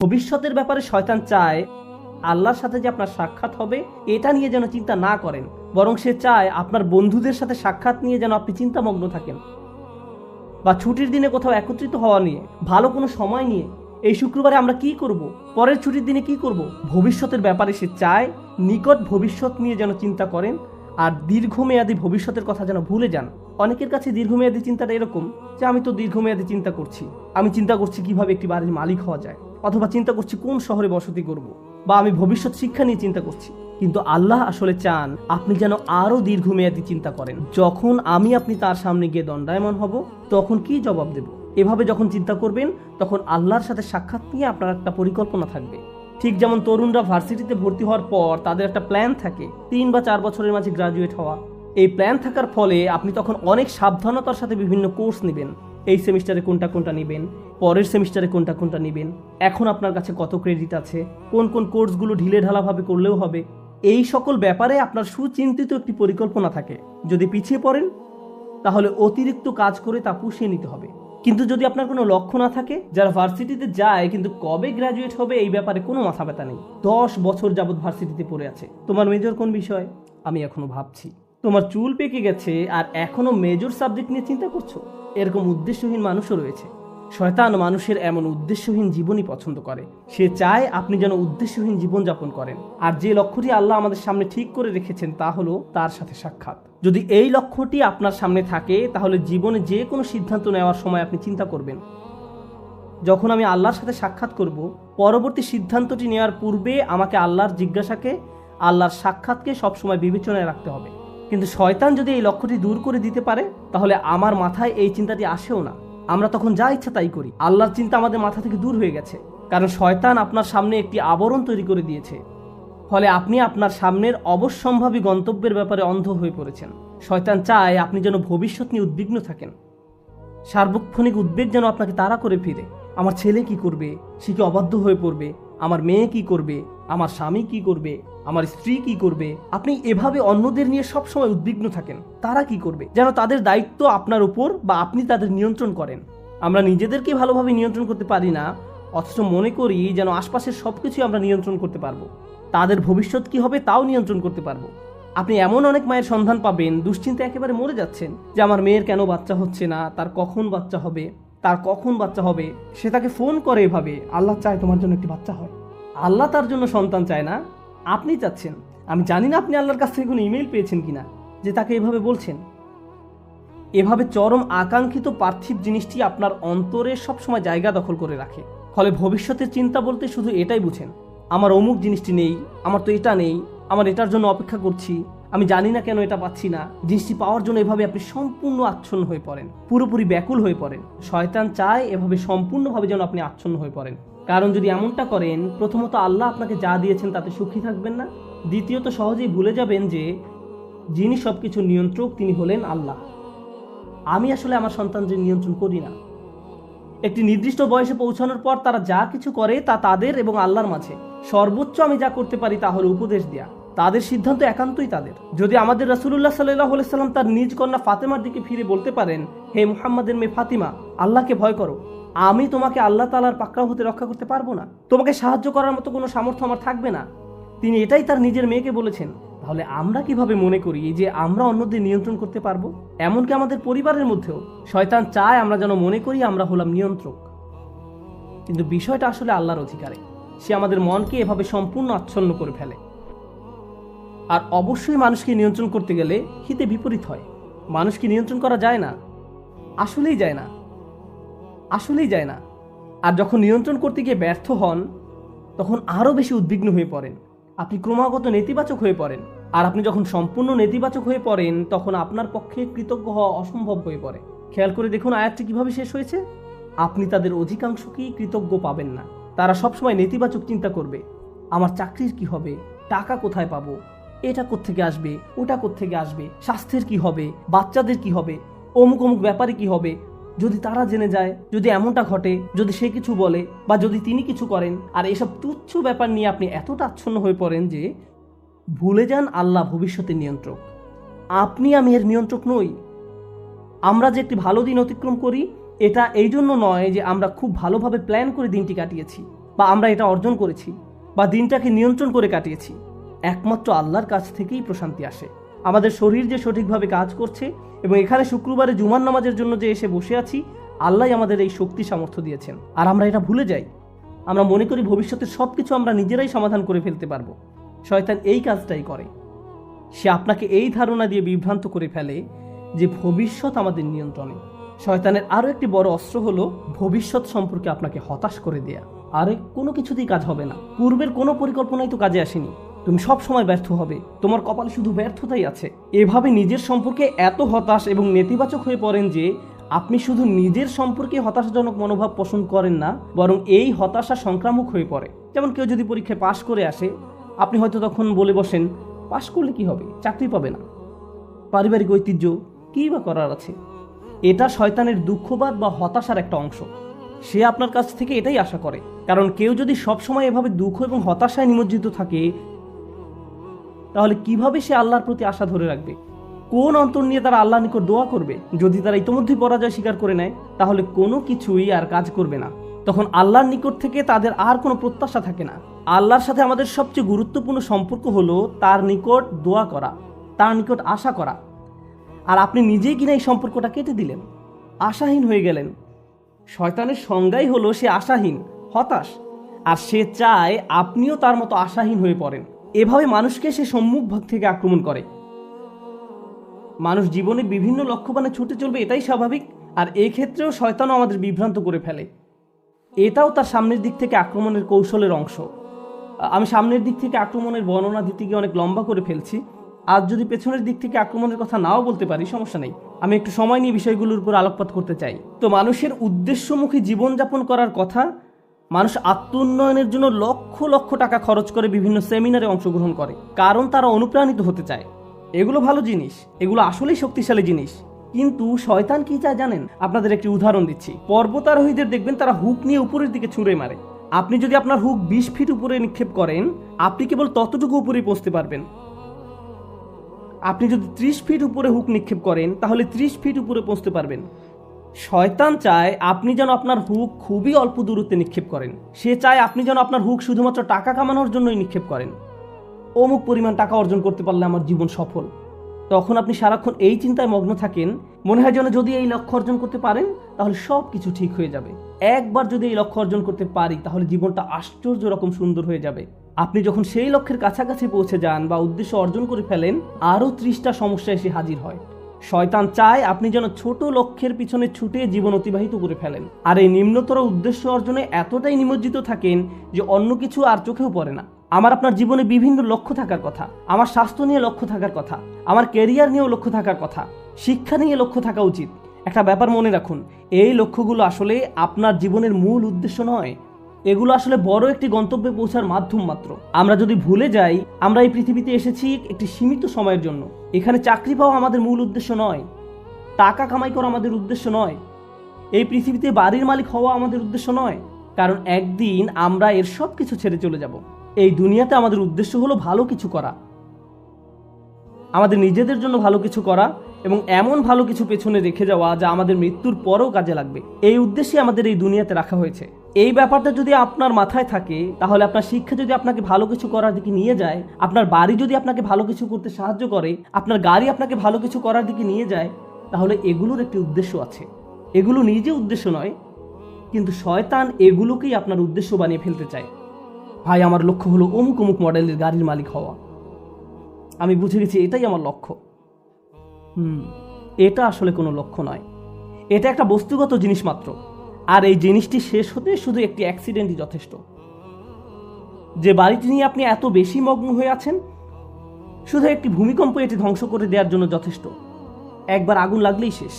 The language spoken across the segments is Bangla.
ভবিষ্যতের ব্যাপারে শয়তান চায় আল্লাহর সাথে যে আপনার সাক্ষাৎ হবে এটা নিয়ে যেন চিন্তা না করেন, বরং সে চায় আপনার বন্ধুদের সাথে সাক্ষাৎ নিয়ে যেন আপনি চিন্তামগ্ন থাকেন, বা ছুটির দিনে কোথাও একত্রিত হওয়া নিয়ে, ভালো কোনো সময় নিয়ে, এই শুক্রবারে আমরা কি করব, পরের ছুটির দিনে কি করব। ভবিষ্যতের ব্যাপারে সে চায় নিকট ভবিষ্যৎ নিয়ে যেন চিন্তা করেন, আর দীর্ঘমেয়াদী ভবিষ্যতের কথা যেন ভুলে যান। অনেকের কাছে দীর্ঘমেয়াদী চিন্তাটা এরকম যে আমি তো দীর্ঘমেয়াদী চিন্তা করছি, আমি চিন্তা করছি কিভাবে একটি বাড়ির মালিক হওয়া যায়, অথবা চিন্তা করছি কোন শহরে বসতি করব, বা আমি ভবিষ্যৎ শিক্ষা নিয়ে চিন্তা করছি। কিন্তু আল্লাহ আসলে চান আপনি যেন আরো দীর্ঘমেয়াদী চিন্তা করেন। যখন আপনি তার সামনে গিয়ে দণ্ডায়মান হব তখন কি জবাব দেব, এভাবে যখন চিন্তা করবেন তখন আল্লাহর সাথে সাক্ষাৎ নিয়ে আপনার একটা পরিকল্পনা থাকবে। ঠিক যেমন তরুণরা ভার্সিটিতে ভর্তি হওয়ার পর তাদের একটা প্ল্যান থাকে 3 বা 4 বছরের মাঝে গ্রাজুয়েট হওয়া। এই প্ল্যান থাকার ফলে আপনি তখন অনেক সাবধানতার সাথে বিভিন্ন কোর্স নেবেন। এই সেমিস্টারে কোনটা কোনটা নেবেন, পরের সেমিস্টারে কোনটা কোনটা নেবেন, এখন আপনার কাছে কত ক্রেডিট আছে, কোন কোন কোর্সগুলো ঢিলে ঢালাভাবে করলেও হবে, এই সকল ব্যাপারে আপনার সুচিন্তিত একটি পরিকল্পনা থাকে। যদি পিছিয়ে পড়েন তাহলে অতিরিক্ত কাজ করে তা পুষিয়ে নিতে হবে। কিন্তু যদি আপনার কোনো লক্ষ্য না থাকে, যারা ভার্সিটিতে যায় কিন্তু কবে গ্র্যাজুয়েট হবে এই ব্যাপারে কোনো মাথা ব্যথা নেই, 10 বছর যাবৎ ভার্সিটিতে পড়ে আছে, তোমার মেজর কোন বিষয়, আমি এখনো ভাবছি, তোমার চুল পেকে গেছে আর এখনো মেজর সাবজেক্ট নিয়ে চিন্তা করছো, এরকম উদ্দেশ্যহীন মানুষও রয়েছে। শয়তান মানুষের এমন উদ্দেশ্যহীন জীবনই পছন্দ করে। সে চায় আপনি যেন উদ্দেশ্যহীন জীবন যাপন করেন। আর যে লক্ষ্যটি আল্লাহ আমাদের সামনে ঠিক করে রেখেছেন তা হলো তার সাথে সাক্ষাৎ। যদি এই লক্ষ্যটি আপনার সামনে থাকে তাহলে জীবনে যে কোনো সিদ্ধান্ত নেওয়ার সময় আপনি চিন্তা করবেন, যখন আমি আল্লাহর সাথে সাক্ষাৎ করব, পরবর্তী সিদ্ধান্তটি নেওয়ার পূর্বে আমাকে আল্লাহর জিজ্ঞাসাকে, আল্লাহর সাক্ষাৎকে সবসময় বিবেচনায় রাখতে হবে। কিন্তু শয়তান যদি এই লক্ষ্যটি দূর করে দিতে পারে তাহলে আমার মাথায় এই চিন্তাটি আসেও না, আমরা তখন যা ইচ্ছা তাই করি। আল্লাহর চিন্তা আমাদের মাথা থেকে দূর হয়ে গেছে, কারণ শয়তান আপনার সামনে একটি আবরণ তৈরি করে দিয়েছে। ফলে আপনি আপনার সামনের অবশ্যম্ভাবী গন্তব্যের ব্যাপারে অন্ধ হয়ে পড়েছেন। শয়তান চায় আপনি যেন ভবিষ্যৎ নিয়ে উদ্বিগ্ন থাকেন, সার্বক্ষণিক উদ্বেগ যেন আপনাকে তাড়া করে ফিরে। আমার ছেলে কি করবে, সে কি অবাধ্য হয়ে পড়বে, আমার মেয়ে কি করবে, আমার স্বামী কি করবে, আমার স্ত্রী কি করবে। আপনি এভাবে অন্যদের নিয়ে সবসময় উদ্বিগ্ন থাকেন, তারা কি করবে, যেন তাদের দায়িত্ব আপনার উপর বা আপনি তাদের নিয়ন্ত্রণ করেন। আমরা নিজেদেরকে ভালোভাবে নিয়ন্ত্রণ করতে পারি না, অথচ মনে করি যেন আশপাশের সবকিছু আমরা নিয়ন্ত্রণ করতে পারবো, তাদের ভবিষ্যৎ কি হবে তাও নিয়ন্ত্রণ করতে পারবো। আপনি এমন অনেক মায়ের সন্ধান পাবেন দুশ্চিন্তা একেবারে মরে যাচ্ছেন যে আমার মেয়ের কেন বাচ্চা হচ্ছে না, তার কখন বাচ্চা হবে। সে তাকে ফোন করে এভাবে, আল্লাহ চায় তোমার জন্য একটি বাচ্চা হয়। আল্লাহ তার জন্য সন্তান চায় না, আপনি চাচ্ছেন। আমি জানি না আপনি আল্লাহর কাছ থেকে কোনো ইমেল পেয়েছেন কিনা যে তাকে এভাবে বলছেন। এভাবে চরম আকাঙ্ক্ষিত পার্থিব জিনিসটি আপনার অন্তরে সবসময় জায়গা দখল করে রাখে। ফলে ভবিষ্যতের চিন্তা বলতে শুধু এটাই বুঝেন, আমার অমুক জিনিসটি নেই, আমার তো এটা নেই, আমার এটার জন্য অপেক্ষা করছি, আমি জানি না কেন এটা পাচ্ছি না। জিনিসটি পাওয়ার জন্য এভাবে আপনি সম্পূর্ণ আচ্ছন্ন হয়ে পড়েন, পুরোপুরি ব্যাকুল হয়ে পড়েন। শয়তান চায় এভাবে সম্পূর্ণভাবে যেন আপনি আচ্ছন্ন হয়ে পড়েন। কারণ যদি এমনটা করেন, প্রথমত আল্লাহ আপনাকে যা দিয়েছেন তাতে সুখী থাকবেন না, দ্বিতীয়ত সহজেই ভুলে যাবেন যে যিনি সবকিছু নিয়ন্ত্রক তিনি হলেন আল্লাহ। আমি আসলে আমার সন্তানদের নিয়ন্ত্রণ করি না। একটি নির্দিষ্ট বয়সে পৌঁছানোর পর তারা যা কিছু করে তা তাদের এবং আল্লাহর মাঝে। সর্বোচ্চ আমি যা করতে পারি তা হলো উপদেশ দেয়া, তাদের সিদ্ধান্ত একান্তই তাদের। যদি আমাদের রাসূলুল্লাহ সাল্লাল্লাহু আলাইহি সাল্লাম তার নিজ কন্যা ফাতেমার দিকে ফিরে বলতে পারেন, হে মুহাম্মাদের মেয়ে ফাতিমা, আল্লাহকে ভয় করো, আমি তোমাকে আল্লাহ তাআলার পাকড়াও হতে রক্ষা করতে পারবো না, তোমাকে সাহায্য করার মতো কোনো সামর্থ্য আমার থাকবে না, তিনি এটাই তার নিজের মেয়েকে বলেছেন, তাহলে আমরা কিভাবে মনে করি যে আমরা অন্যদের নিয়ন্ত্রণ করতে পারবো? এমনকি আমাদের পরিবারের মধ্যেও শয়তান চায় আমরা যেন মনে করি আমরা হলাম নিয়ন্ত্রক। কিন্তু বিষয়টা আসলে আল্লাহর অধিকারে। সে আমাদের মনকে এভাবে সম্পূর্ণ আচ্ছন্ন করে ফেলে। আর অবশ্যই মানুষকে নিয়ন্ত্রণ করতে গেলে হিতে বিপরীত হয়। মানুষকে নিয়ন্ত্রণ করা যায় না, আসলেই যায় না। আর যখন নিয়ন্ত্রণ করতে গিয়ে ব্যর্থ হন তখন আরো বেশি উদ্বিগ্ন হয়ে পড়েন, আপনি ক্রমাগত নেতিবাচক হয়ে পড়েন। আর আপনি যখন সম্পূর্ণ নেতিবাচক হয়ে পড়েন তখন আপনার পক্ষে কৃতজ্ঞ হওয়া অসম্ভব হয়ে পড়ে। খেয়াল করে দেখুন আয়াতটি কিভাবে শেষ হয়েছে। আপনি তাদের অধিকাংশকেই কৃতজ্ঞ পাবেন না। তারা সবসময় নেতিবাচক চিন্তা করবে, আমার চাকরির কি হবে, টাকা কোথায় পাবো, এটা কোত্থেকে আসবে, ওটা কোত্থেকে আসবে, স্বাস্থ্যের কি হবে, বাচ্চাদের কি হবে, অমুক ব্যাপারে কি হবে, যদি তারা জেনে যায়, যদি এমনটা ঘটে, যদি সে কিছু বলে বা যদি তিনি কিছু করেন। আর এসব তুচ্ছ ব্যাপার নিয়ে আপনি এতটা আচ্ছন্ন হয়ে পড়েন যে ভুলে যান আল্লাহ ভবিষ্যতের নিয়ন্ত্রক, আমি এর নিয়ন্ত্রক নই। আমরা যে একটি ভালো দিন অতিক্রম করি এটা এই জন্য নয় যে আমরা খুব ভালোভাবে প্ল্যান করে দিনটি কাটিয়েছি বা আমরা এটা অর্জন করেছি বা দিনটাকে নিয়ন্ত্রণ করে কাটিয়েছি, একমাত্র আল্লাহর কাছ থেকেই প্রশান্তি আসে। আমাদের শরীর যে সঠিকভাবে কাজ করছে এবং এখানে শুক্রবারে জুমার নামাজের জন্য যে এসে বসে আছি, আল্লাহ আমাদের এই শক্তি সামর্থ্য দিয়েছেন। আর আমরা এটা ভুলে যাই। আমরা মনে করি ভবিষ্যতের সব কিছু আমরা নিজেরাই সমাধান করে ফেলতে পারবো। শয়তান এই কাজটাই করে। সে আপনাকে এই ধারণা দিয়ে বিভ্রান্ত করে ফেলে যে ভবিষ্যৎ আমাদের নিয়ন্ত্রণে। শয়তানের আরও একটি বড় অস্ত্র হলো ভবিষ্যৎ সম্পর্কে আপনাকে হতাশ করে দেয়া। আরে কোনো কিছুতেই কাজ হবে না, পূর্বের কোনো পরিকল্পনাই তো কাজে আসেনি, তুমি সব সময় ব্যর্থ হবে, তোমার কপালে শুধু ব্যর্থতাই আছে। এভাবে নিজের সম্পর্কে এত হতাশ এবং নেতিবাচক হয়ে পড়েন যে আপনি শুধু নিজের সম্পর্কে হতাশাজনক মনোভাব পোষণ করেন না, বরং এই হতাশা সংক্রামক হয়ে পড়ে। যেমন কেউ যদি পরীক্ষায় পাশ করে আসে, আপনি হয়তো তখন বলে বসেন, পাশ করলে কি হবে, চাকরি পাবে না, পারিবারিক ঐতিহ্য, কী বা করার আছে। এটা শয়তানের দুঃখবাদ বা হতাশার একটা অংশ। সে আপনার কাছ থেকে এটাই আশা করে। কারণ কেউ যদি সবসময় এভাবে দুঃখ এবং হতাশায় নিমজ্জিত থাকে, তাহলে কিভাবে সে আল্লাহর প্রতি আশা ধরে রাখবে? কোন অন্তর নিয়ে তারা আল্লাহর নিকট দোয়া করবে? যদি তারা ইতিমধ্যেই পরাজয় স্বীকার করে নেয়, তাহলে কোনো কিছুই আর কাজ করবে না। তখন আল্লাহর নিকট থেকে তাদের আর কোনো প্রত্যাশা থাকে না। আল্লাহর সাথে আমাদের সবচেয়ে গুরুত্বপূর্ণ সম্পর্ক হলো তার নিকট দোয়া করা, তার নিকট আশা করা। আর আপনি নিজেই কিনা এই সম্পর্কটা কেটে দিলেন, আশাহীন হয়ে গেলেন। শয়তানের সংজ্ঞাই হলো সে আশাহীন, হতাশ, আর সে চায় আপনিও তার মতো আশাহীন হয়ে পড়েন। এভাবে মানুষকে সে সম্মুখ ভাগ থেকে আক্রমণ করে। মানুষ জীবনে বিভিন্ন লক্ষ্যবানে ছুটে চলবে, এটাই স্বাভাবিক। আর এই ক্ষেত্রেও শয়তানও আমাদের বিভ্রান্ত করে ফেলে। এটাও তার সামনের দিক থেকে আক্রমণের কৌশলের অংশ। আমি সামনের দিক থেকে আক্রমণের বর্ণনা দিতে গিয়ে অনেক লম্বা করে ফেলছি। আজ যদি পেছনের দিক থেকে আক্রমণের কথা নাও বলতে পারি, সমস্যা নেই, আমি একটু সময় নিয়ে বিষয়গুলোর উপর আলোকপাত করতে চাই। তো মানুষের উদ্দেশ্যমুখী জীবনযাপন করার কথা। মানুষ আত্ম উন্নয়নের জন্য লক্ষ লক্ষ টাকা খরচ করে বিভিন্ন সেমিনারে অংশগ্রহণ করে, কারণ তারা অনুপ্রাণিত হতে চায়। এগুলো ভালো জিনিস, এগুলো আসলেই শক্তিশালী জিনিস। কিন্তু শয়তান কি চায় জানেন? আপনাদের একটি উদাহরণ দিচ্ছি। পর্বতারোহীদের দেখবেন তারা হুক নিয়ে উপরের দিকে ছুঁড়ে মারে। আপনি যদি আপনার হুক 20 ফিট উপরে নিক্ষেপ করেন, আপনি কেবল ততটুকু উপরেই পৌঁছতে পারবেন। আপনি যদি 30 ফিট উপরে হুক নিক্ষেপ করেন, তাহলে 30 ফিট উপরে পৌঁছতে পারবেন। শয়তান চায় আপনি যেন আপনার হুক খুবই অল্প দূরত্বে নিক্ষেপ করেন। সে চায় আপনি যেন আপনার হুক শুধুমাত্র টাকা কামানোর জন্যই নিক্ষেপ করেন। অমুক পরিমাণ টাকা অর্জন করতে পারলে আমার জীবন সফল। তখন আপনি সারাক্ষণ এই চিন্তায় মগ্ন থাকেন, মনে হয় যেন যদি এই লক্ষ্য অর্জন করতে পারেন তাহলে সব কিছু ঠিক হয়ে যাবে। একবার যদি এই লক্ষ্য অর্জন করতে পারি তাহলে জীবনটা আশ্চর্য রকম সুন্দর হয়ে যাবে। আপনি যখন সেই লক্ষ্যের কাছাকাছি পৌঁছে যান বা উদ্দেশ্য অর্জন করে ফেলেন, আরও 30টা সমস্যা এসে হাজির হয়। শয়তান চায় আপনি যেন ছোট লক্ষ্যের পিছনে ছুটে জীবন অতিবাহিত করে ফেলেন, আর এই নিম্নতর উদ্দেশ্য অর্জনে এতটাই নিমজ্জিত থাকেন যে অন্য কিছু আর চোখেও পড়ে না। আমার আপনার জীবনে বিভিন্ন লক্ষ্য থাকার কথা, আমার স্বাস্থ্য নিয়ে লক্ষ্য থাকার কথা, আমার ক্যারিয়ার নিয়েও লক্ষ্য থাকার কথা, শিক্ষা নিয়ে লক্ষ্য থাকা উচিত। একটা ব্যাপার মনে রাখুন, এই লক্ষ্যগুলো আসলে আপনার জীবনের মূল উদ্দেশ্য নয়। এগুলো আসলে বড় একটি গন্তব্যে পৌঁছার মাধ্যম মাত্র। আমরা যদি ভুলে যাই আমরা এই পৃথিবীতে এসেছি একটি সীমিত সময়ের জন্য, এখানে চাকরি পাওয়া আমাদের মূল উদ্দেশ্য নয়, টাকা কামাই করা আমাদের উদ্দেশ্য নয়, এই পৃথিবীতে বাড়ির মালিক হওয়া আমাদের উদ্দেশ্য নয়। কারণ একদিন আমরা এর সব কিছু ছেড়ে চলে যাব। এই দুনিয়াতে আমাদের উদ্দেশ্য হলো ভালো কিছু করা, আমাদের নিজেদের জন্য ভালো কিছু করা এবং এমন ভালো কিছু পেছনে রেখে যাওয়া যা আমাদের মৃত্যুর পরেও কাজে লাগবে। এই উদ্দেশ্যে আমাদের এই দুনিয়াতে রাখা হয়েছে। এই ব্যাপারটা যদি আপনার মাথায় থাকে, তাহলে আপনার শিক্ষা যদি আপনাকে ভালো কিছু করার দিকে নিয়ে যায়, আপনার বাড়ি যদি আপনাকে ভালো কিছু করতে সাহায্য করে, আপনার গাড়ি আপনাকে ভালো কিছু করার দিকে নিয়ে যায়, তাহলে এগুলোর একটি উদ্দেশ্য আছে। এগুলো নিজে উদ্দেশ্য নয়, কিন্তু শয়তান এগুলোকেই আপনার উদ্দেশ্য বানিয়ে ফেলতে চায়। ভাই, আমার লক্ষ্য হলো অমুক অমুক মডেলের গাড়ির মালিক হওয়া। আমি বুঝে গেছি এটাই আমার লক্ষ্য। এটা আসলে কোনো লক্ষ্য নয়, এটা একটা বস্তুগত জিনিস মাত্র। আর এই জিনিসটি শেষ হতে শুধু একটি অ্যাক্সিডেন্টই যথেষ্ট। যে বাড়িটি নিয়ে আপনি এত বেশি মগ্ন হয়ে আছেন, শুধু একটি ভূমিকম্প এটি ধ্বংস করে দেওয়ার জন্য যথেষ্ট। একবার আগুন লাগলেই শেষ।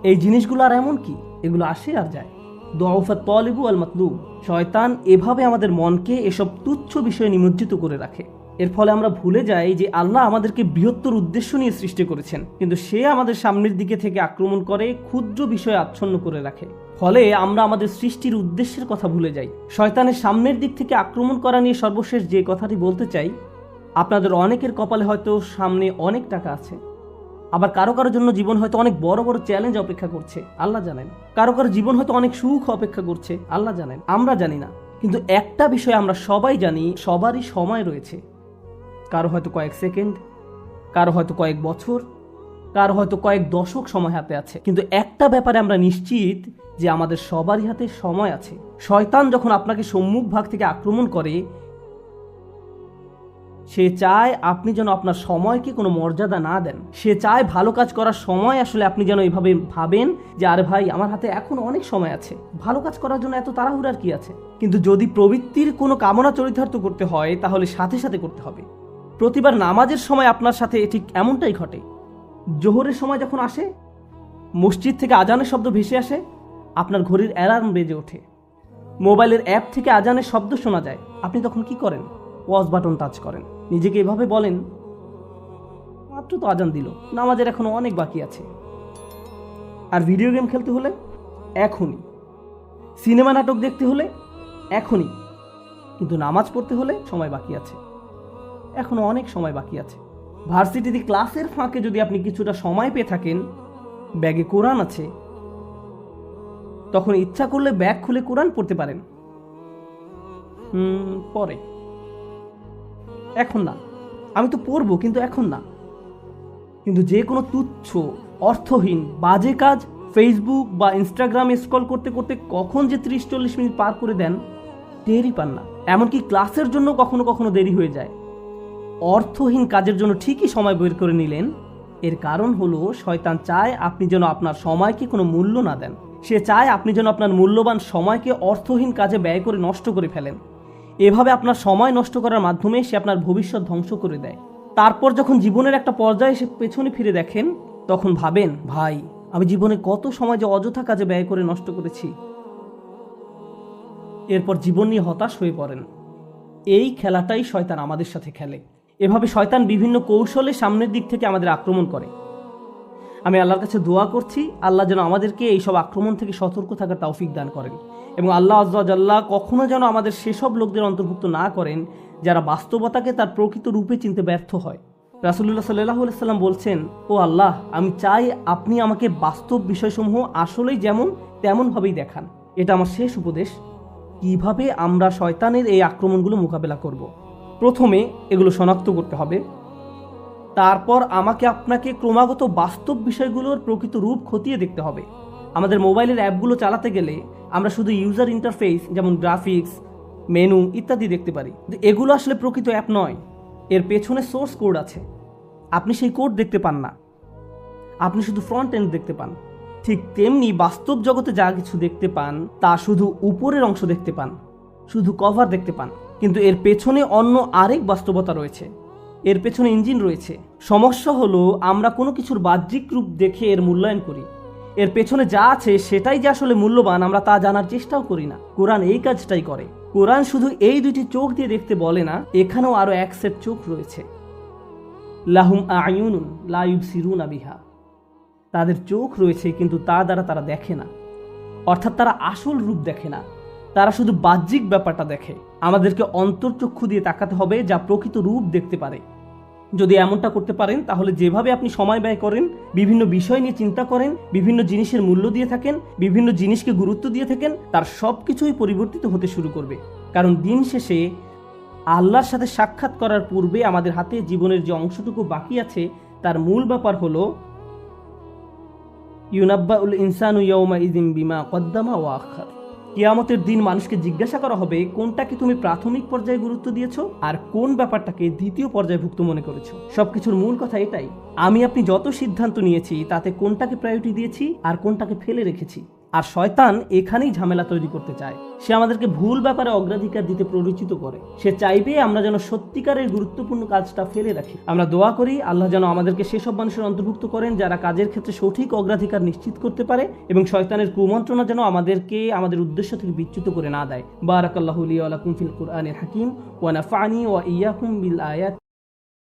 এই জিনিসগুলো আর এমন কি, এগুলো আসে আর যায়। দুআফাত তালিবু আল মাতলুব। শয়তান এভাবে আমাদের মনকে এসব তুচ্ছ বিষয়ে নিমজ্জিত করে রাখে। এর ফলে আমরা ভুলে যাই যে আল্লাহ আমাদেরকে বৃহত্তর উদ্দেশ্য নিয়ে সৃষ্টি করেছেন, কিন্তু সে আমাদের সামনের দিকে থেকে আক্রমণ করে ক্ষুদ্র বিষয়ে আচ্ছন্ন করে রাখে। ফলে আমরা আমাদের সৃষ্টির উদ্দেশ্যের কথা ভুলে যাই। শয়তানের সামনের দিক থেকে আক্রমণ করা নিয়ে সর্বশেষ যে কথাটি বলতে চাই, আপনাদের অনেকের কপালে হয়তো সামনে অনেক টাকা আছে, আবার কারো কারোর জন্য জীবন হয়তো অনেক বড় বড় চ্যালেঞ্জ অপেক্ষা করছে, আল্লাহ জানেন। কারো কারো জীবন হয়তো অনেক সুখ অপেক্ষা করছে, আল্লাহ জানেন, আমরা জানি না। কিন্তু একটা বিষয় আমরা সবাই জানি, সবারই সময় রয়েছে। কারো হয়তো কয়েক সেকেন্ড, কারো হয়তো কয়েক বছর, কারো হয়তো কয়েক দশক সময় হাতে আছে। কিন্তু একটা ব্যাপারে আমরা নিশ্চিত যে আমাদের সবারই হাতে সময় আছে। শয়তান যখন আপনাকে সম্মুখ ভাগ থেকে আক্রমণ করে, সে চায় আপনি যেন আপনার সময়কে কোনো মর্যাদা না দেন। সে চায় ভালো কাজ করার সময় আসলে আপনি যেন এইভাবে ভাবেন যে আরে ভাই, আমার হাতে এখন অনেক সময় আছে, ভালো কাজ করার জন্য এত তাড়াহুড়ার কি আছে। কিন্তু যদি প্রবৃত্তির কোনো কামনা চরিতার্থ করতে হয় তাহলে সাথে সাথে করতে হবে। প্রতিবার নামাজের সময় আপনার সাথে ঠিক এমনটাই ঘটে। জোহরের সময় যখন আসে, মসজিদ থেকে আজানের শব্দ ভেসে আসে, আপনার ঘড়ির অ্যালার্ম বেজে ওঠে, মোবাইলের অ্যাপ থেকে আজানের শব্দ শোনা যায়, আপনি তখন কি করেন? পজ বাটন টাচ করেন, নিজেকে এভাবে বলেন মাত্র তো আজান দিল, নামাজের এখনো অনেক বাকি আছে। আর ভিডিও গেম খেলতে হলে এখনই, সিনেমা নাটক দেখতে হলে এখনই, কিন্তু নামাজ পড়তে হলে সময় বাকি আছে, এখনো অনেক সময় বাকি আছে। ভার্সিটিতে ক্লাসের ফাঁকে যদি আপনি কিছুটা সময় পেয়ে থাকেন, ব্যাগে কোরআন আছে, তখন ইচ্ছা করলে ব্যাগ খুলে কোরআন পড়তে পারেন। পরে, এখন না, আমি তো পড়বো কিন্তু এখন না। কিন্তু যে কোনো তুচ্ছ, অর্থহীন, বাজে কাজ ফেসবুক বা ইনস্টাগ্রামে স্ক্রল করতে করতে কখন যে 30-40 মিনিট পার করে দেন টেরই পান না। এমনকি ক্লাসের জন্য কখনো কখনো দেরি হয়ে যায়। অর্থহীন কাজের জন্য ঠিকই সময় বের করে নিলেন, এর কারণ হলো শয়তান চায় আপনি যেন আপনার সময়কে কোনো মূল্য না দেন। সে চায় আপনি যেন আপনার মূল্যবান সময়কে অর্থহীন কাজে ব্যয় করে নষ্ট করে ফেলেন। এভাবে আপনার সময় নষ্ট করার মাধ্যমে সে আপনার ভবিষ্যৎ ধ্বংস করে দেয়। তারপর যখন জীবনের একটা পর্যায়ে এসে পেছনে ফিরে দেখেন, তখন ভাবেন ভাই, আমি জীবনে কত সময় যে অযথা কাজে ব্যয় করে নষ্ট করেছি। এরপর জীবন নিয়ে হতাশ হয়ে পড়েন। এই খেলাটাই শয়তান আমাদের সাথে খেলে। এভাবে শয়তান বিভিন্ন কৌশলে সামনের দিক থেকে আমাদের আক্রমণ করে। আমি আল্লাহর কাছে দোয়া করছি, আল্লাহ যেন আমাদেরকে এইসব আক্রমণ থেকে সতর্ক থাকার তৌফিক দান করেন, এবং আল্লাহ আজ্জা ওয়া জাল্লা কখনো যেন আমাদের সেসব লোকদের অন্তর্ভুক্ত না করেন যারা বাস্তবতাকে তার প্রকৃত রূপে চিনতে ব্যর্থ হয়। রাসূলুল্লাহ সাল্লাল্লাহু আলাইহি সাল্লাম বলছেন, ও আল্লাহ, আমি চাই আপনি আমাকে বাস্তব বিষয়সমূহ আসলেই যেমন তেমনভাবেই দেখান। এটা আমার শেষ উপদেশ। কিভাবে আমরা শয়তানের এই আক্রমণগুলো মোকাবেলা করব? প্রথমে এগুলো শনাক্ত করতে হবে, তারপর আমাকে আপনাকে ক্রমাগত বাস্তব বিষয়গুলোর প্রকৃত রূপ খতিয়ে দেখতে হবে। আমাদের মোবাইলের অ্যাপগুলো চালাতে গেলে আমরা শুধু ইউজার ইন্টারফেস যেমন গ্রাফিক্স, মেনু ইত্যাদি দেখতে পারি, কিন্তু এগুলো আসলে প্রকৃত অ্যাপ নয়। এর পেছনে সোর্স কোড আছে, আপনি সেই কোড দেখতে পান না, আপনি শুধু ফ্রন্ট এন্ড দেখতে পান। ঠিক তেমনি বাস্তব জগতে যা কিছু দেখতে পান তা শুধু উপরের অংশ দেখতে পান, শুধু কভার দেখতে পান, কিন্তু এর পেছনে অন্য আরেক বাস্তবতা রয়েছে, এর পেছনে ইঞ্জিন রয়েছে। সমস্যা হলো আমরা কোনো কিছুর বাহ্যিক রূপ দেখে এর মূল্যায়ন করি, এর পেছনে যা আছে সেটাই যে আসলে মূল্যবান আমরা তা জানার চেষ্টাও করি না। কোরআন এই কাজটাই করে। কোরআন শুধু এই দুটি চোখ দিয়ে দেখতে বলে না, এখানেও আরো এক সেট চোখ রয়েছে। লাহুম আয়ুনুন লা ইউবসিরুনা বিহা, তাদের চোখ রয়েছে কিন্তু তা দ্বারা তারা দেখে না, অর্থাৎ তারা আসল রূপ দেখে না, তারা শুধু বাহ্যিক ব্যাপারটা দেখে। আমাদেরকে অন্তর্চক্ষু দিয়ে তাকাতে হবে যা প্রকৃত রূপ দেখতে পারে। যদি এমনটা করতে পারেন তাহলে যেভাবে আপনি সময় ব্যয় করেন, বিভিন্ন বিষয় নিয়ে চিন্তা করেন, বিভিন্ন জিনিসের মূল্য দিয়ে থাকেন, বিভিন্ন জিনিসকে গুরুত্ব দিয়ে থাকেন, তার সব কিছুই পরিবর্তিত হতে শুরু করবে। কারণ দিন শেষে আল্লাহর সাথে সাক্ষাৎ করার পূর্বে আমাদের হাতে জীবনের যে অংশটুকু বাকি আছে তার মূল ব্যাপার হলো ইউনাব্বাউল ইনসানু ইয়াউমা ইযিন বিমা কদ্দামা ওয়া আখার। কিয়ামতের দিন মানুষকে জিজ্ঞাসা করা হবে কোনটাকে তুমি প্রাথমিক পর্যায়ে গুরুত্ব দিয়েছো আর কোন ব্যাপারটাকে দ্বিতীয় পর্যায়ভুক্ত মনে করেছো। সবকিছুর মূল কথা এটাই, আমি আপনি যত সিদ্ধান্ত নিয়েছি তাতে কোনটাকে প্রায়োরিটি দিয়েছি আর কোনটাকে ফেলে রেখেছি। আর শয়তান এখানেই ঝামেলা তৈরি করতে চায়। সে আমাদেরকে ভুল ব্যাপারে অগ্রাধিকার দিতে প্ররোচিত করে। সে চাইবে আমরা যেন সত্যিকারের গুরুত্বপূর্ণ কাজটা ফেলে রাখি। আমরা দোয়া করি আল্লাহ যেন আমাদেরকে সেসব মানুষের অন্তর্ভুক্ত করেন যারা কাজের ক্ষেত্রে সঠিক অগ্রাধিকার নিশ্চিত করতে পারে, এবং শয়তানের কুমন্ত্রণা যেন আমাদেরকে আমাদের উদ্দেশ্য থেকে বিচ্যুত করে না দেয়। বারাকাল্লাহু লি ওয়া লাকুম ফিল কুরআনিল হাকিম ওয়া নাফা'নি ওয়া ইয়্যাকুম বিল আয়াত।